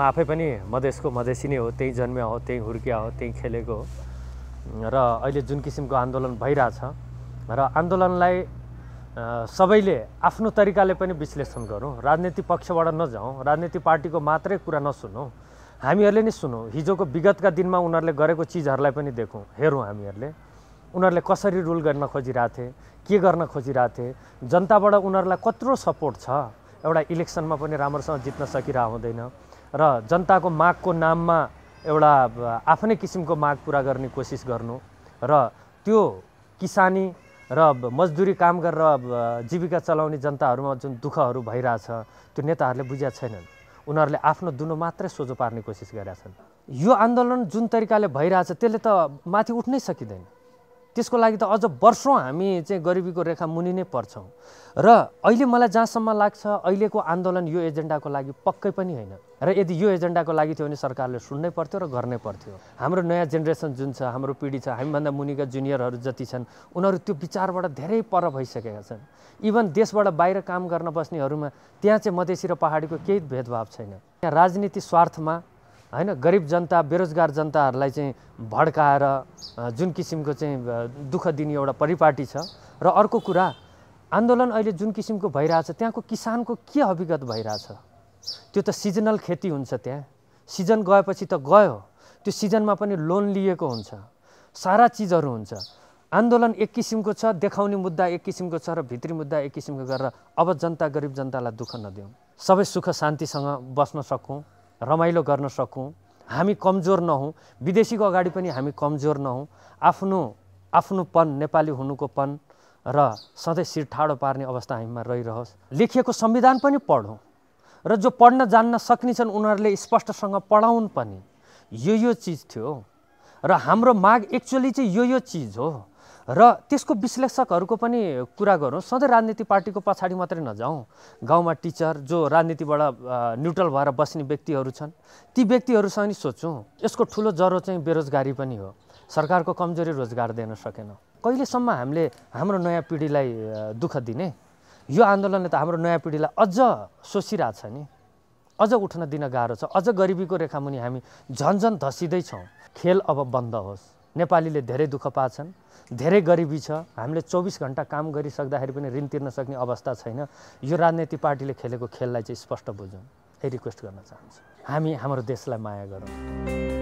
आफै पनि मधेसको मधेसी नै हो, त्यही जन्मिया हो, त्यही हुर्किया हो, त्यही खेलेको हो र अहिले जुन किसिमको आन्दोलन भइरहेछ र आन्दोलनलाई सबैले आफ्नो तरिकाले पनि विश्लेषण गरौँ, राजनीतिक पक्षबाट नजाउँ, राजनीतिक पार्टीको मात्रै कुरा नसुनौँ, हामीहरूले नै सुनौँ। हिजोको विगतका दिनमा उनीहरूले गरेको चिजहरूलाई पनि देखौँ, हेरौँ हामीहरूले उनीहरूले कसरी रुल गर्न खोजिरहेथे, के गर्न खोजिरहेथे, जनताबाट उनीहरूलाई कत्रो सपोर्ट छ, एउटा इलेक्सनमा पनि राम्रोसँग जित्न सकिरह हुँदैन र जनताको मागको नाममा एउटा आफ्नै किसिमको माग पुरा गर्ने कोसिस गर्नु र त्यो किसानी र मजदुरी काम गरेर जीविका चलाउने जनताहरूमा जुन दुःखहरू भइरहेछ त्यो नेताहरूले बुझेका छैनन्। उनीहरूले आफ्नो दुनो मात्रै सोझो पार्ने कोसिस गरेका छन्। यो आन्दोलन जुन तरिकाले भइरहेछ त्यसले त माथि उठ्नै सकिँदैन। त्यसको लागि त अझ वर्षौँ हामी चाहिँ गरिबीको रेखा मुनि नै पर्छौँ र अहिले मलाई जहाँसम्म लाग्छ अहिलेको आन्दोलन यो एजेन्डाको लागि पक्कै पनि होइन र यदि यो एजेन्डाको लागि थियो भने सरकारले सुन्नै पर्थ्यो र गर्नै पर्थ्यो। हाम्रो नयाँ जेनेरेसन जुन छ, हाम्रो पिँढी छ, हामीभन्दा मुनिका जुनियरहरू जति छन् उनीहरू त्यो विचारबाट धेरै पर भइसकेका छन्। इभन देशबाट बाहिर काम गर्न बस्नेहरूमा त्यहाँ चाहिँ मधेसी र पहाडीको केही भेदभाव छैन। यहाँ राजनीति स्वार्थमा हैन गरिब जनता, बेरोजगार जनताहरूलाई चाहिँ भड्काएर जुन किसिमको चाहिँ दुःख दिने एउटा परिपाटी छ र अर्को कुरा आन्दोलन अहिले जुन किसिमको भइरहेछ त्यहाँको किसानको के अभिगत भइरहेछ, त्यो त सिजनल खेती हुन्छ, त्यहाँ सिजन गएपछि त गयो, त्यो सिजनमा पनि लोन लिएको हुन्छ, सारा चिजहरू हुन्छ। आन्दोलन एक किसिमको छ, देखाउने मुद्दा एक किसिमको छ र भित्री मुद्दा एक किसिमको गरेर अब जनता गरिब जनतालाई दुःख नदिउँ, सबै सुख शान्तिसँग बस्न सकौँ, रमाइलो गर्न सकौँ, हामी कमजोर नहौँ, विदेशीको अगाडि पनि हामी कमजोर नहौँ, आफ्नोपन नेपाली हुनुकोपन र सधैँ शिर ठाडो पार्ने अवस्था हामीमा रहिरहोस्। लेखिएको संविधान पनि पढौँ र जो पढ्न जान्न सक्ने छन् उनीहरूले स्पष्टसँग पढाउन् पनि। यो चिज थियो र हाम्रो माग एक्चुअली चाहिँ यो चिज हो र त्यसको विश्लेषकहरूको पनि कुरा गरौँ। सधैँ राजनीतिक पार्टीको पछाडि मात्रै नजाउँ। गाउँमा टिचर जो राजनीतिबाट न्युट्रल भएर बस्ने व्यक्तिहरू छन् ती व्यक्तिहरूसँग नि सोचौँ। यसको ठुलो जरो चाहिँ बेरोजगारी पनि हो। सरकारको कमजोरी रोजगार दिन सकेन। कहिलेसम्म हामीले हाम्रो नयाँ पिँढीलाई दुःख दिने? यो आन्दोलनले त हाम्रो नयाँ पिँढीलाई अझ सोचिरहेछ नि, अझ उठ्न दिन गाह्रो छ। अझ गरिबीको रेखामुनि हामी झन्झन धसिँदैछौँ। खेल अब बन्द होस्। नेपालीले धेरै दुःख पाछन्, धेरै गरिबी छ, हामीले 24 घण्टा काम गरिसक्दाखेरि पनि ऋण तिर्न सक्ने अवस्था छैन। यो राजनीतिक पार्टीले खेलेको खेललाई चाहिँ स्पष्ट बुझौँ। यही रिक्वेस्ट गर्न चाहन्छु। हामी हाम्रो देशलाई माया गरौँ।